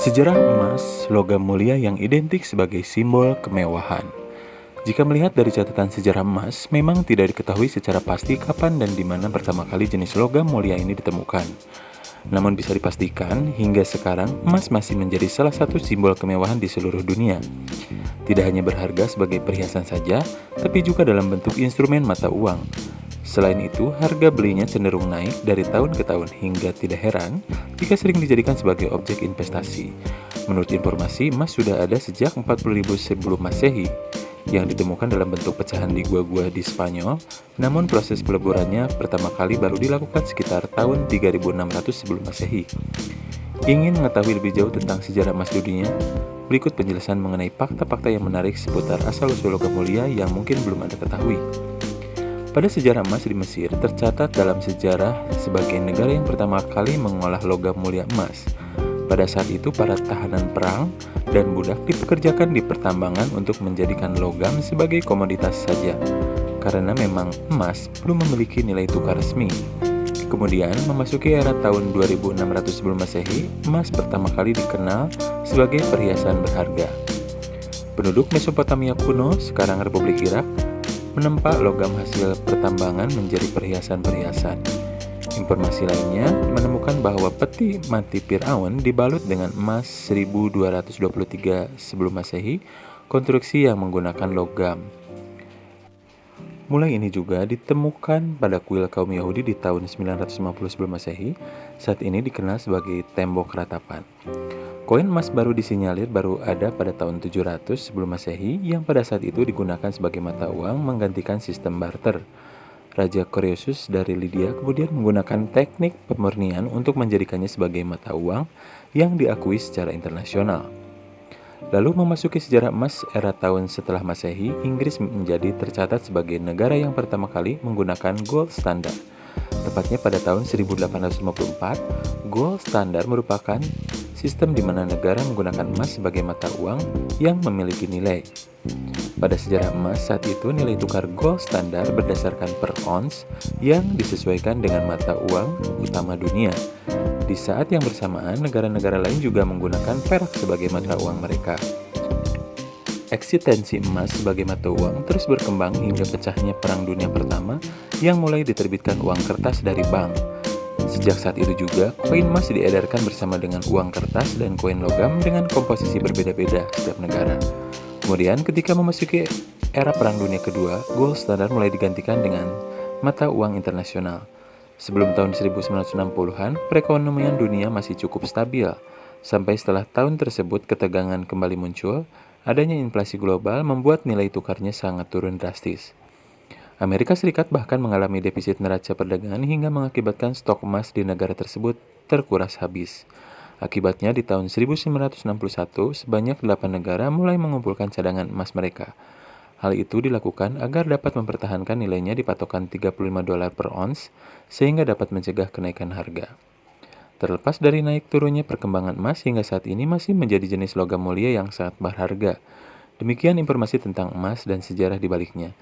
Sejarah emas, logam mulia yang identik sebagai simbol kemewahan. Jika melihat dari catatan sejarah emas, memang tidak diketahui secara pasti kapan dan di mana pertama kali jenis logam mulia ini ditemukan. Namun bisa dipastikan, hingga sekarang emas masih menjadi salah satu simbol kemewahan di seluruh dunia. Tidak hanya berharga sebagai perhiasan saja, tapi juga dalam bentuk instrumen mata uang. Selain itu, harga belinya cenderung naik dari tahun ke tahun hingga tidak heran jika sering dijadikan sebagai objek investasi. Menurut informasi, emas sudah ada sejak 40.000 sebelum Masehi yang ditemukan dalam bentuk pecahan di gua-gua di Spanyol, namun proses peleburannya pertama kali baru dilakukan sekitar tahun 3600 sebelum Masehi. Ingin mengetahui lebih jauh tentang sejarah emas dunia? Berikut penjelasan mengenai fakta-fakta yang menarik seputar asal-usul logam mulia yang mungkin belum Anda ketahui. Pada sejarah emas di Mesir, tercatat dalam sejarah sebagai negara yang pertama kali mengolah logam mulia emas. Pada saat itu, para tahanan perang dan budak dipekerjakan di pertambangan untuk menjadikan logam sebagai komoditas saja, karena memang emas belum memiliki nilai tukar resmi. Kemudian, memasuki era tahun 2600 sebelum Masehi, emas pertama kali dikenal sebagai perhiasan berharga. Penduduk Mesopotamia kuno, sekarang Republik Irak, menempa logam hasil pertambangan menjadi perhiasan-perhiasan. Informasi lainnya menemukan bahwa peti mati Firaun dibalut dengan emas 1223 sebelum Masehi, konstruksi yang menggunakan logam. Mulai ini juga ditemukan pada kuil kaum Yahudi di tahun 950 sebelum Masehi, saat ini dikenal sebagai tembok ratapan. Koin emas baru disinyalir baru ada pada tahun 700 sebelum Masehi yang pada saat itu digunakan sebagai mata uang menggantikan sistem barter. Raja Croesus dari Lydia kemudian menggunakan teknik pemurnian untuk menjadikannya sebagai mata uang yang diakui secara internasional. Lalu memasuki sejarah emas era tahun setelah Masehi, Inggris menjadi tercatat sebagai negara yang pertama kali menggunakan gold standard. Tepatnya pada tahun 1854, gold standard merupakan sistem di mana negara menggunakan emas sebagai mata uang yang memiliki nilai. Pada sejarah emas saat itu, nilai tukar gold standar berdasarkan per ons yang disesuaikan dengan mata uang utama dunia. Di saat yang bersamaan, negara-negara lain juga menggunakan perak sebagai mata uang mereka. Eksistensi emas sebagai mata uang terus berkembang hingga pecahnya Perang Dunia Pertama yang mulai diterbitkan uang kertas dari bank. Sejak saat itu juga, koin emas diedarkan bersama dengan uang kertas dan koin logam dengan komposisi berbeda-beda setiap negara. Kemudian, ketika memasuki era Perang Dunia Kedua, gold standar mulai digantikan dengan mata uang internasional. Sebelum tahun 1960-an, perekonomian dunia masih cukup stabil. Sampai setelah tahun tersebut ketegangan kembali muncul, adanya inflasi global membuat nilai tukarnya sangat turun drastis. Amerika Serikat bahkan mengalami defisit neraca perdagangan hingga mengakibatkan stok emas di negara tersebut terkuras habis. Akibatnya di tahun 1961, sebanyak 8 negara mulai mengumpulkan cadangan emas mereka. Hal itu dilakukan agar dapat mempertahankan nilainya di patokan $35 per ons, sehingga dapat mencegah kenaikan harga. Terlepas dari naik turunnya perkembangan emas hingga saat ini masih menjadi jenis logam mulia yang sangat berharga. Demikian informasi tentang emas dan sejarah di baliknya.